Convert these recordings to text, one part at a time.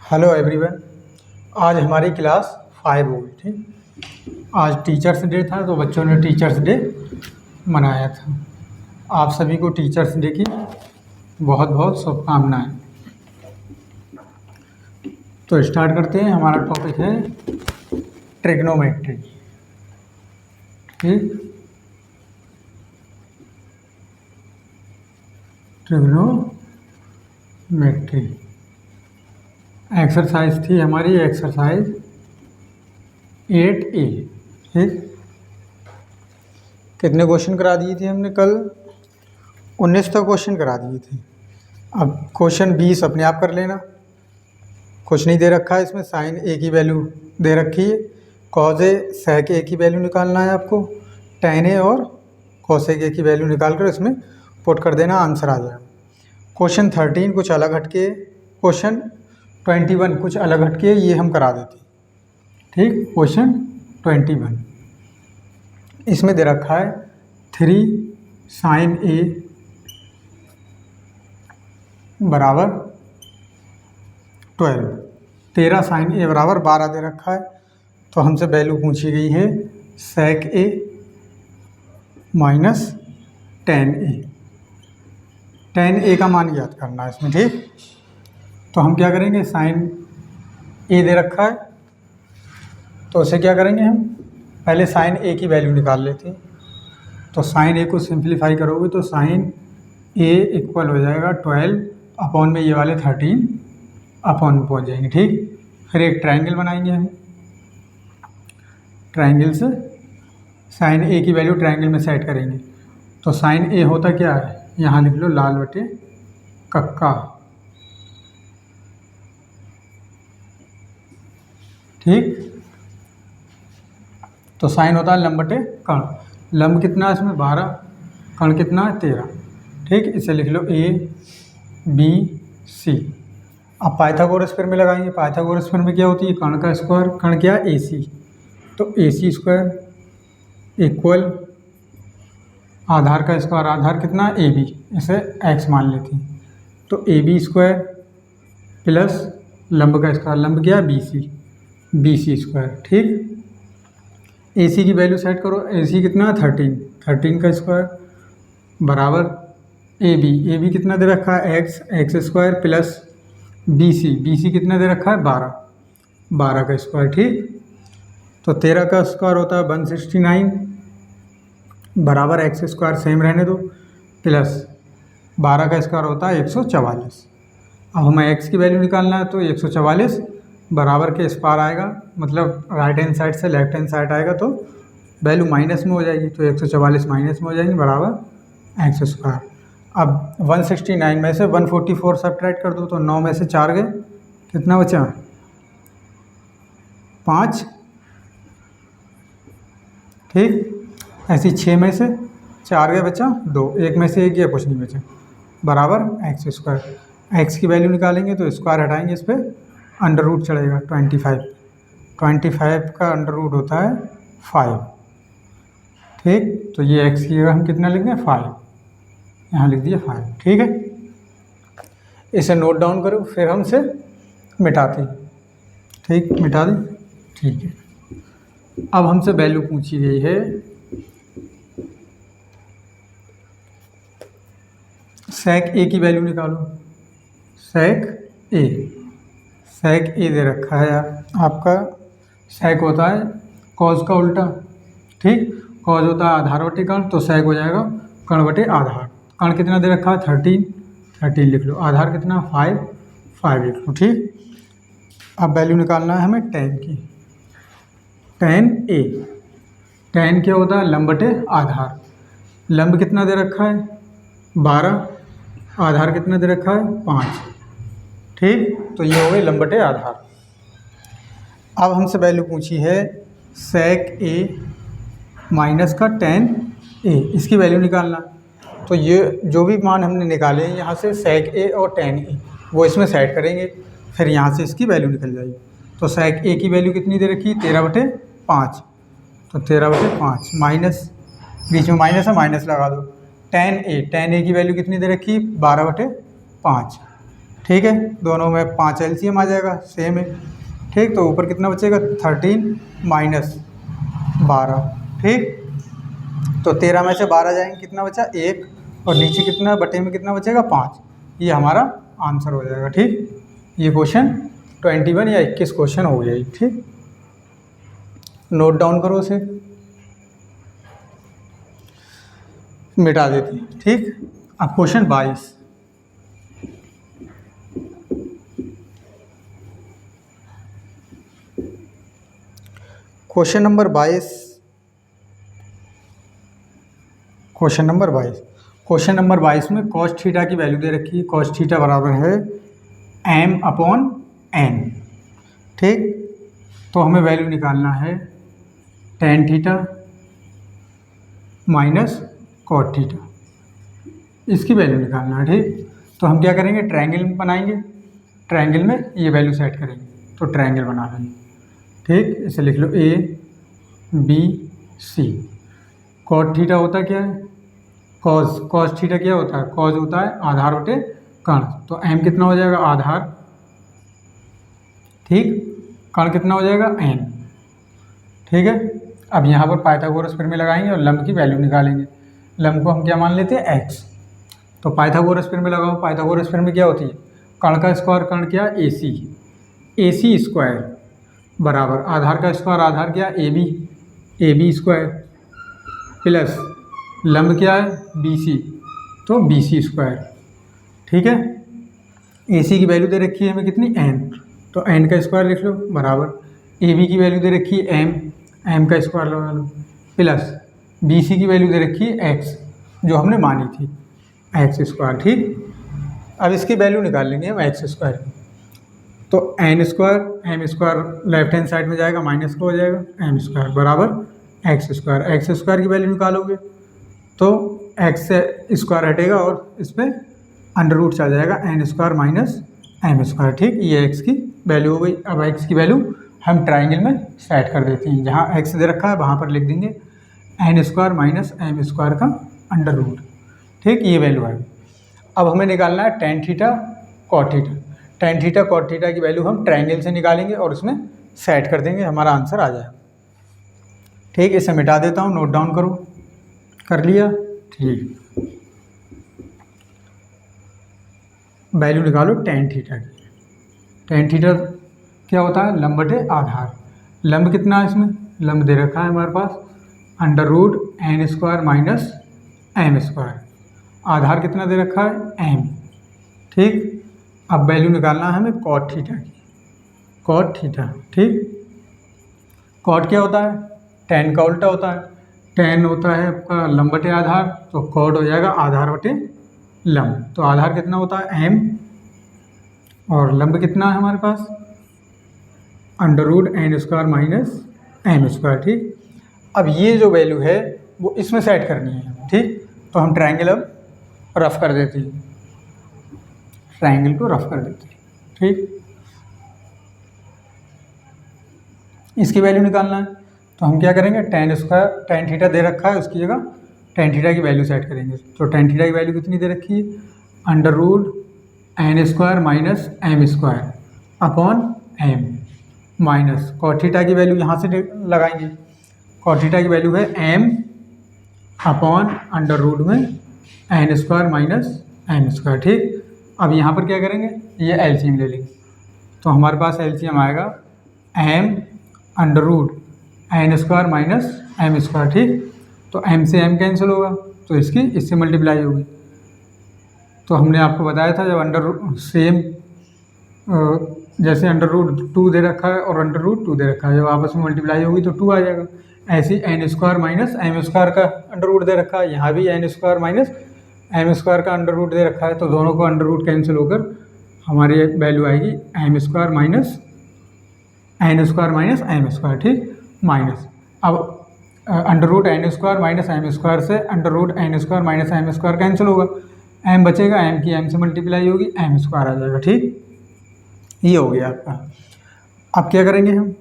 Hello everyone. आज हमारी class 5 होगी। ठीक, आज टीचर्स डे था तो बच्चों ने टीचर्स डे मनाया था। आप सभी को टीचर्स डे की बहुत बहुत शुभकामनाएं। तो स्टार्ट करते हैं। हमारा टॉपिक है ट्रिग्नोमेट्री। ठीक, ट्रिग्नोमेट्री एक्सरसाइज थी हमारी एक्सरसाइज 8A। ठीक, कितने क्वेश्चन करा दिए थे हमने कल? 19 तक क्वेश्चन करा दिए थे। अब क्वेश्चन 20 अपने आप कर लेना, कुछ नहीं दे रखा है इसमें। साइन ए की वैल्यू दे रखी है, कॉज ए सेक ए की वैल्यू निकालना है आपको, टेन ए और कोसेक ए की वैल्यू निकाल कर इसमें पुट कर देना, आंसर आ जाएगा। क्वेश्चन 13 कुछ अलग हटके, क्वेश्चन 21 कुछ अलग हटके ये हम करा देते। ठीक, क्वेश्चन 21 इसमें दे रखा है 3 साइन ए बराबर 12, 13 साइन ए बराबर 12 दे रखा है। तो हमसे वैल्यू पूछी गई है सेक ए माइनस टेन ए। टेन ए का मान ज्ञात करना है इसमें। ठीक, तो हम क्या करेंगे, साइन ए दे रखा है तो उसे क्या करेंगे, हम पहले साइन ए की वैल्यू निकाल लेते हैं। तो साइन ए को सिंप्लीफाई करोगे तो साइन ए इक्वल हो जाएगा 12 अपॉन में ये वाले 13 अपॉन में पहुँच जाएंगे। ठीक, फिर एक ट्रायंगल बनाएंगे हम, ट्रायंगल से साइन ए की वैल्यू ट्रायंगल में सेट करेंगे। तो साइन ए होता क्या है, यहाँ लिख लो लाल बटे कक्का। ठीक, तो साइन होता है लंब बटे कर्ण। लंब कितना है इसमें 12, कर्ण कितना है 13। ठीक, इसे लिख लो ए बी सी। अब पाइथागोरस थ्योरम में लगाएंगे। पाइथागोरस थ्योरम में क्या होती है, कर्ण का स्क्वायर, कर्ण क्या ए सी, तो ए सी स्क्वायर इक्वल आधार का स्क्वायर, आधार कितना ए बी, इसे एक्स मान लेते हैं। तो ए बी स्क्वायर प्लस लंब का स्क्वायर, लंब क्या बी सी स्क्वायर। ठीक, ए सी की वैल्यू सेट करो, ए सी कितना 13, 13 का स्क्वायर बराबर ए बी कितना दे रखा है X square plus B C कितना दे रखा है 12, 12 का स्क्वायर। ठीक, तो 13 का स्क्वायर होता है 169 बराबर एक्स स्क्वायर सेम रहने दो, प्लस 12 का स्क्वायर होता है 144। अब हमें एक्स की वैल्यू निकालना है तो 144 बराबर के इस पार आएगा, मतलब राइट हैंड साइड से लेफ्ट हैंड साइड आएगा तो वैल्यू माइनस में हो जाएगी। तो 144 माइनस में हो जाएगी बराबर एक्स स्क्वायर। अब 169 में से 144 सब्ट्रैक्ट कर दो तो 9 में से 4 गए, कितना बचा 5। ठीक, ऐसी 6 में से 4 गए बचा 2, 1 में से 1 गया कुछ नहीं बचा, बराबर एक्स स्क्वायर। एक्स की वैल्यू निकालेंगे तो स्क्वायर हटाएंगे, इस पर अंडर रूट चढ़ेगा 25 का अंडर रूट होता है 5। ठीक, तो ये एक्स की जगह हम कितना लिख दें 5, यहाँ लिख दिया 5। ठीक है, इसे नोट डाउन करो, फिर हम इसे मिटाते हैं। ठीक, मिटा दें। ठीक है, अब हमसे वैल्यू पूछी गई है सेक ए की वैल्यू निकालो। सेक ए दे रखा है आपका, सेक होता है कॉज का उल्टा। ठीक, कॉज होता है आधार बटे कर्ण, तो सेक हो जाएगा कर्ण बटे आधार। कर्ण कितना दे रखा है 13 लिख लो, आधार कितना 5 लिख लो। ठीक, अब वैल्यू निकालना है हमें टेन की। टेन क्या होता है लंब बटे आधार। लंब कितना दे रखा है 12, आधार कितना दे रखा है 5। ठीक, तो ये हो गई लंब बटे आधार। अब हमसे वैल्यू पूछी है सेक ए माइनस का टेन ए, इसकी वैल्यू निकालना। तो ये जो भी मान हमने निकाले हैं यहाँ से सेक ए और टेन ए वो इसमें सेट करेंगे, फिर यहाँ से इसकी वैल्यू निकल जाएगी। तो सेक ए की वैल्यू कितनी दे रखी है 13/5, तो 13/5 माइनस, बीच में माइनस है माइनस लगा दो। टेन ए की वैल्यू कितनी दे रखी है 12/5, ठीक है, दोनों में 5 एलसीएम आ जाएगा, सेम है। ठीक, तो ऊपर कितना बचेगा 13 माइनस 12। ठीक, तो 13 में से 12 जाएंगे, कितना बचा 1, और नीचे कितना बटे में कितना बचेगा 5। ये हमारा आंसर हो जाएगा। ठीक, ये क्वेश्चन 21 या 21 क्वेश्चन हो गया। ठीक, नोट डाउन करो उसे, मिटा देते हैं। ठीक, अब question 22। Question number 22। Question number 22 में कॉस थीटा की वैल्यू दे रखी है। कॉस थीटा बराबर है m/n। ठीक, तो हमें वैल्यू निकालना है tan theta minus cot theta, इसकी वैल्यू निकालना है। ठीक, तो हम क्या करेंगे, ट्रायंगल बनाएंगे, ट्रायंगल में ये वैल्यू सेट करेंगे, तो ट्रायंगल बना लेंगे। ठीक, इसे लिख लो ABC। कॉट थीटा होता क्या है, कॉस थीटा क्या होता है, कॉस होता है आधार बटे कर्ण, तो m कितना हो जाएगा आधार, ठीक, कर्ण कितना हो जाएगा n। ठीक है, अब यहाँ पर पाइथागोरस प्रमेय लगाएंगे और लंब की वैल्यू निकालेंगे। लंब को हम क्या मान लेते हैं x, तो पाइथागोरस प्रमेय लगाओ। पाइथागोरस प्रमेय क्या होती है, कर्ण का स्क्वायर कर्ण क्या AC स्क्वायर बराबर आधार का स्क्वायर आधार क्या AB स्क्वायर प्लस लंब क्या है BC, तो BC स्क्वायर। ठीक है, AC की वैल्यू दे रखी है हमें कितनी n, तो n का स्क्वायर लिख लो बराबर AB की वैल्यू दे रखी है m का स्क्वायर लगा लो प्लस BC की वैल्यू दे रखी है x, जो हमने मानी थी x स्क्वायर। ठीक, अब इसकी वैल्यू निकाल लेंगे हम x स्क्वायर की, तो m square left hand side में जाएगा, माइनस का हो जाएगा m स्क्वायर बराबर x स्क्वायर की वैल्यू निकालोगे तो x से स्क्वायर हटेगा और इसमें अंडर रूट चल जाएगा n square minus m square. ठीक, ये x की वैल्यू हो गई। अब x की वैल्यू हम ट्राइंगल में सेट कर देते हैं, जहाँ x दे रखा है वहाँ पर लिख देंगे n square minus m square का अंडर रूट। ठीक, ये वैल्यू है। अब हमें निकालना है tan theta cot theta. tan theta cot theta की वैल्यू हम ट्राइंगल से निकालेंगे और उसमें सेट कर देंगे, हमारा आंसर आ जाएगा। ठीक, इसे मिटा देता हूँ, नोट डाउन करो, कर लिया। ठीक, वैल्यू निकालो tan थीटा की। tan थीटा क्या होता है, लंब बटे आधार। लंब कितना है इसमें, लंब दे रखा है हमारे पास under root n square minus m square, आधार कितना दे रखा है m। ठीक, अब वैल्यू निकालना है हमें कॉट थीटा की, कॉट थीटा। ठीक, कॉट क्या होता है, tan का उल्टा होता है, tan होता है आपका लंब बटे आधार, तो कॉट हो जाएगा आधार बटे लंब। तो आधार कितना होता है m और लंब कितना है हमारे पास under root n square minus m square. ठीक, अब ये जो वैल्यू है वो इसमें सेट करनी है। ठीक, तो हम ट्रायंगल अब रफ कर देते हैं, ट्रायंगल को रफ कर देते हैं। ठीक, इसकी वैल्यू निकालना है, तो हम क्या करेंगे, tan थीटा दे रखा है, उसकी जगह tan थीटा की वैल्यू सेट करेंगे। तो tan थीटा की वैल्यू कितनी दे रखी है, under root n square minus m square upon m minus cot theta की वैल्यू यहाँ से लगाएंगे। कॉट थीटा की वैल्यू है m अपॉन अंडर रूट में n square minus m square. ठीक, अब यहाँ पर क्या करेंगे, ये एलसीएम ले लेंगे, तो हमारे पास एलसीएम आएगा m under root n square minus m square. ठीक, तो m से m कैंसिल होगा, तो इसकी इससे मल्टीप्लाई होगी। तो हमने आपको बताया था जब अंडर रूट सेम जैसे अंडर रूट 2 दे रखा है और अंडर रूट 2 दे रखा है, जब आपस में मल्टीप्लाई होगी तो 2 आ जाएगा। ऐसे ही n square minus m square का अंडर रूट दे रखा है, यहाँ भी n square minus m square का अंडर रूट दे रखा है, तो दोनों को अंडर रूट कैंसिल होकर हमारी वैल्यू आएगी m square minus n square minus m square. ठीक, माइनस अब under root n square minus m square से under root n square minus m square cancel होगा, m बचेगा, m की m से मल्टीप्लाई होगी, m स्क्वायर आ जाएगा। ठीक, ये हो गया आपका। अब क्या करेंगे हम,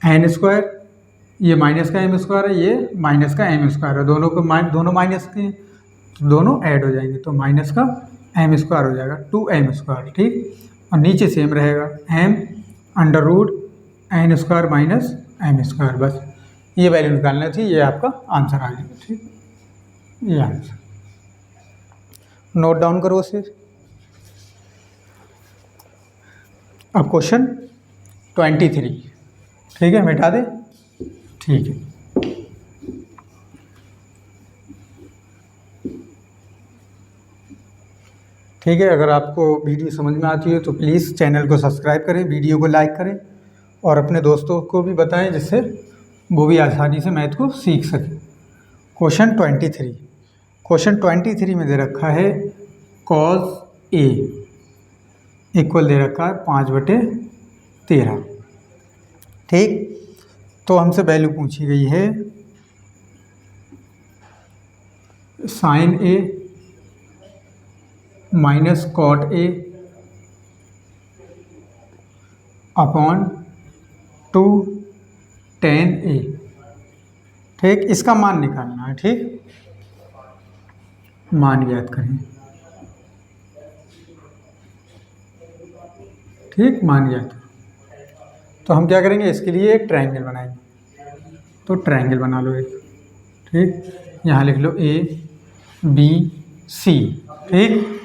n स्क्वायर, ये माइनस का m स्क्वायर है, ये माइनस का m स्क्वायर है, दोनों माइनस के, तो दोनों ऐड हो जाएंगे, तो माइनस का एम स्क्वायर हो जाएगा 2m², ठीक। और नीचे सेम रहेगा m√n² माइनस m², बस ये वैल्यू निकालना थी, ये आपका आंसर आ गया, ठीक। ये आंसर नोट डाउन करो उसे। अब क्वेश्चन 23, ठीक है, मिटा दे, ठीक है। ठीक है, अगर आपको वीडियो समझ में आती है तो प्लीज़ चैनल को सब्सक्राइब करें, वीडियो को लाइक करें और अपने दोस्तों को भी बताएं, जिससे वो भी आसानी से मैथ को सीख सकें। क्वेश्चन 23 में दे रखा है cos A इक्वल दे रखा है 5/13, ठीक। तो हमसे वैल्यू पूछी गई है sin A minus cot A upon 2 tan A, ठीक। इसका मान निकालना है, ठीक। मान ज्ञात करें, ठीक, मान ज्ञात। तो हम क्या करेंगे, इसके लिए एक ट्रायंगल बनाएंगे। तो ट्रायंगल बना लो एक, ठीक। यहाँ लिख लो ABC, ठीक।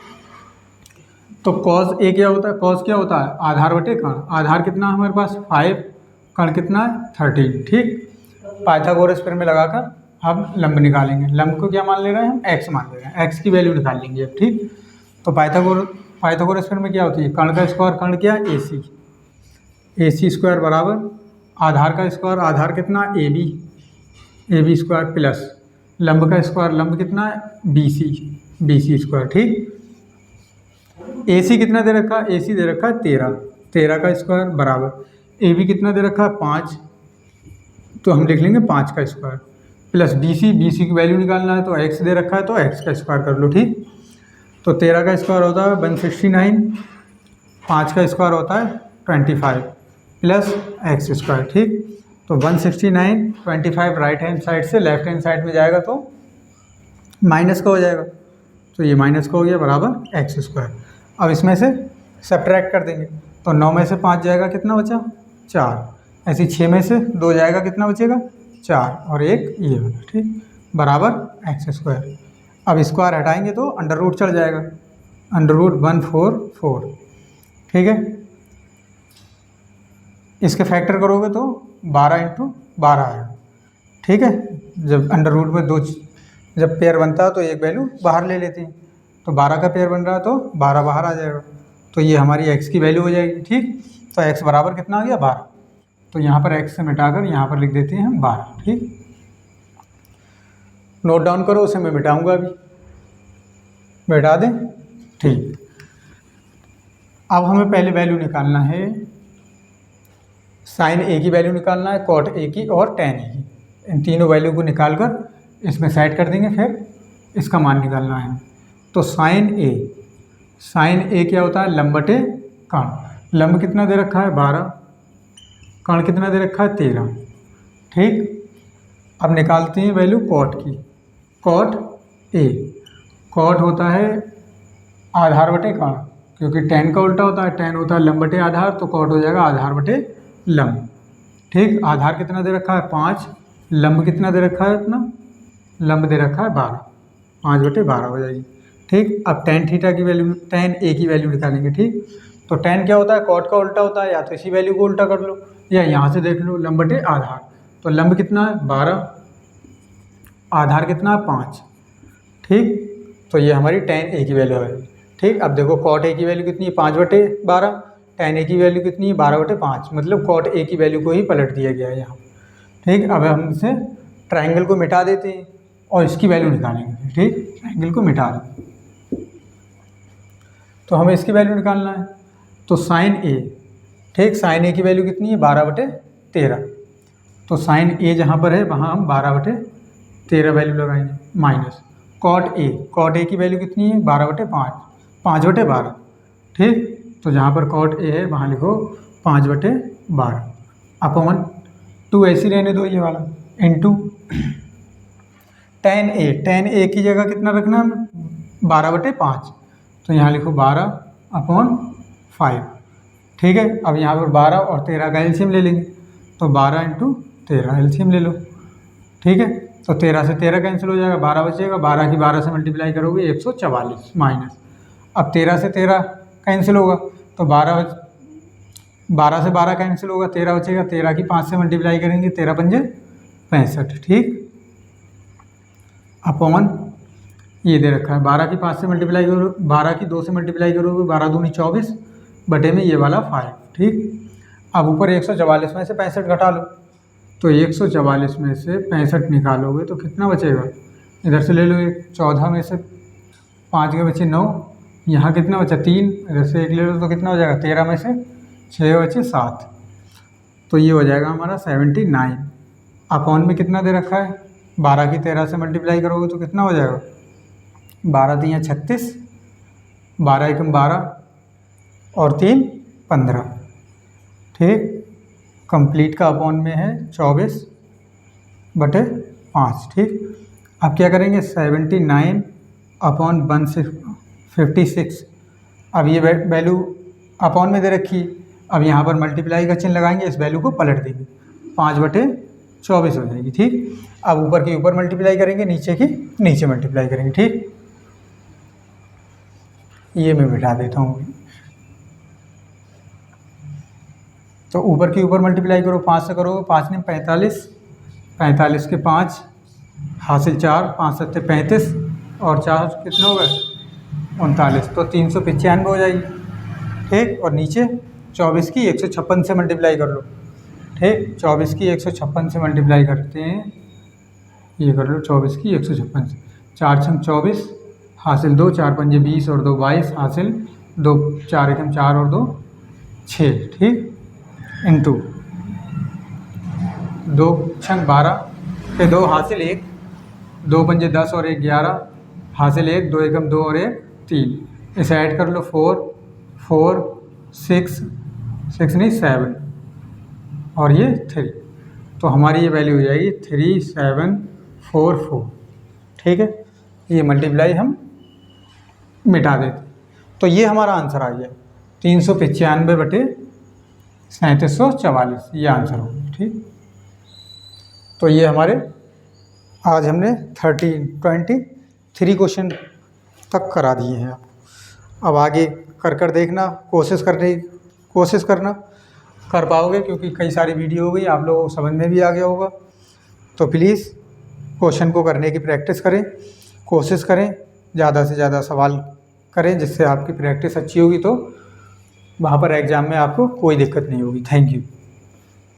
तो cos A क्या होता है, cos क्या होता है, आधार बटे कर्ण। आधार कितना है हमारे पास 5, कर्ण कितना है 13, ठीक। पाइथागोरस थ्योरम में लगाकर हम लंब निकालेंगे। लंब को क्या मान ले रहे हैं हम, x मान ले रहे हैं, x की वैल्यू निकाल लेंगे अब, ठीक। तो पाइथागोरस थ्योरम में क्या होती है, कर्ण का स्क्वायर, कर्ण क्या AC² बराबर आधार का स्क्वायर, आधार कितना AB² प्लस लंब का स्क्वायर, लंब कितना है BC², ठीक। AC कितना दे रखा है, AC दे रखा है 13 का स्क्वायर बराबर AB कितना दे रखा है 5, तो हम लिख लेंगे 5 का स्क्वायर प्लस BC की वैल्यू निकालना है, तो x दे रखा है तो x का स्क्वायर कर लो, ठीक। तो 13 का स्क्वायर होता है 169, 5 का स्क्वायर होता है 25 प्लस x², ठीक। तो 169 25 राइट हैंड साइड से लेफ्ट हैंड साइड में जाएगा तो माइनस का हो जाएगा, तो ये माइनस का हो गया बराबर x²। अब इसमें से सब्ट्रैक्ट कर देंगे, तो 9 में से 5 जाएगा, कितना बचा 4। ऐसे 6 में से 2 जाएगा, कितना बचेगा 4 और 1 ये वाला, ठीक, बराबर x²। अब स्क्वायर हटाएंगे तो अंडर रूट चढ़ जाएगा, √144, ठीक है। इसके फैक्टर करोगे तो 12 × 12 आएगा, ठीक है। जब अंडर रूट में जब पेयर बनता है तो एक वैल्यू बाहर ले लेते हैं, तो 12 का पेयर बन रहा है तो 12 बाहर आ जाएगा, तो ये हमारी x की वैल्यू हो जाएगी, ठीक। तो x बराबर कितना आ गया 12, तो यहाँ पर x से मिटाकर यहाँ पर लिख देते हैं हम 12, ठीक। नोट डाउन करो, उसे मैं मिटाऊंगा अभी, मिटा दें, ठीक। अब हमें पहले वैल्यू निकालना है sin A की वैल्यू निकालना है, cot A की और tan A की। इन तीनों वैल्यू को निकाल कर इसमें सेट कर देंगे, फिर इसका मान निकालना है। तो sin A क्या होता है, लंब बटे कर्ण। लंब कितना दे रखा है 12, कर्ण कितना दे रखा है 13, ठीक। अब निकालते हैं वैल्यू cot की। cot A, cot होता है आधार बटे कर्ण, क्योंकि tan का उल्टा होता है, tan होता है लंब बटे आधार, तो cot हो जाएगा आधार बटे लंब, ठीक। आधार कितना दे रखा है 5, लंब कितना दे रखा है अपना, लंब दे रखा है 12, 5/12 हो जाएगी, ठीक। अब tan A की वैल्यू निकालेंगे, ठीक। तो tan क्या होता है, cot का उल्टा होता है, या तो इसी वैल्यू को उल्टा कर लो या यहाँ से देख लो, लंब बटे आधार। तो लंब कितना है 12, आधार कितना है 5, ठीक। तो ये हमारी tan A की वैल्यू है, ठीक। अब देखो cot A की वैल्यू कितनी है 5/12, tan A की वैल्यू कितनी है 12/5, मतलब cot A की वैल्यू को ही पलट दिया गया है यहाँ, ठीक। अब हम इसे ट्रायंगल को मिटा देते हैं और इसकी वैल्यू निकालेंगे, ठीक। ट्रायंगल को मिटा दें, तो हमें इसकी वैल्यू निकालना है। तो sin A, ठीक, sin A की वैल्यू कितनी है 12/13, तो sin A जहाँ पर है वहाँ हम 12/13 वैल्यू लगाएंगे, माइनस cot A की वैल्यू कितनी है 12/5, 5/12, ठीक। तो जहाँ पर cot A है वहाँ लिखो 5/12 अपॉन 2 ऐसी रहने दो ये वाला, इंटू tan A की जगह कितना रखना है 12/5, तो यहाँ लिखो 12/5। ठीक है, अब यहाँ पर 12 और 13 का एलसीएम ले लेंगे, तो 12 × 13 एलसीएम ले लो। ठीक है, तो 13 से 13 कैंसिल हो जाएगा, 12 बचेगा, 12 की 12 से मल्टीप्लाई करोगे 144 माइनस। अब 13 से 13 कैंसिल होगा, तो 12 से 12 कैंसिल होगा, 13 बचेगा, 13 की 5 से मल्टीप्लाई करेंगे, 13 पंजे 65। ठीक, अपॉन ये दे रखा है 12 की 5 से मल्टीप्लाई करो, 12 की 2 से मल्टीप्लाई करोगे, 12 दूनी 24 बटे में ये वाला 5। ठीक, अब ऊपर 144 में से 65 घटा लो, तो 144 में से 65 निकालोगे तो कितना बचेगा, इधर से ले लो एक, 14 में से 5 के बचे 9, यहाँ कितना बचा 3, इधर से 1 ले लो तो कितना हो जाएगा, 13 में से 6 बचे 7, तो ये हो जाएगा हमारा 79। अपॉन में कितना दे रखा है, 12 की 13 से मल्टीप्लाई करोगे तो कितना हो जाएगा, 12 3 36, 12 एकम 12 और 3 15। ठीक, कंप्लीट का अपॉन में है 24/5। ठीक, अब क्या करेंगे 79/156। अब ये वैल्यू अपॉन में दे रखी, अब यहाँ पर मल्टीप्लाई का चिन्ह लगाएंगे, इस वैल्यू को पलट देंगे, 5/24 हो जाएगी। ठीक, अब ऊपर की ऊपर मल्टीप्लाई करेंगे, नीचे की नीचे मल्टीप्लाई करेंगे। ठीक, ये मैं बिठा देता हूँ, तो ऊपर की ऊपर मल्टीप्लाई करो, 5 से करोगे, 5 ने 45, 45 के 5 हासिल 4, 5 7 35 और 4 कितने हो गए 39, तो 395 हो जाएगी। ठीक, और नीचे 24 की 156 से मल्टीप्लाई कर लो। ठीक, 24 की 156 से मल्टीप्लाई करते हैं, ये कर लो 24 की 156 से, 4 छंग 24 हासिल 2, 4 पंजे 20 और 2 22 हासिल 2, 4 एकम 4 और 2 6। ठीक, इंटू 2 छंग 12 पे 2 हासिल 1, 2 पंजे 10 और 1 11 हासिल 1, 2 एकम 2 और 1 3, इसे ऐड कर लो 4 4 6 6 नहीं 7 और ये 3, तो हमारी ये वैल्यू हो जाएगी 3744। ठीक है, ये मल्टीप्लाई हम मिटा देते, तो ये हमारा आंसर आ गया 395/3744, ये आंसर हो गया। ठीक, तो ये हमारे आज हमने 23 क्वेश्चन तक करा दिए हैं। अब आगे कर देखना, कोशिश करना कर पाओगे, क्योंकि कई सारी वीडियो हो गई, आप लोगों को समझ में भी आ गया होगा। तो प्लीज़ क्वेश्चन को करने की प्रैक्टिस करें, कोशिश करें, ज़्यादा से ज़्यादा सवाल करें, जिससे आपकी प्रैक्टिस अच्छी होगी, तो वहाँ पर एग्ज़ाम में आपको कोई दिक्कत नहीं होगी। Thank you.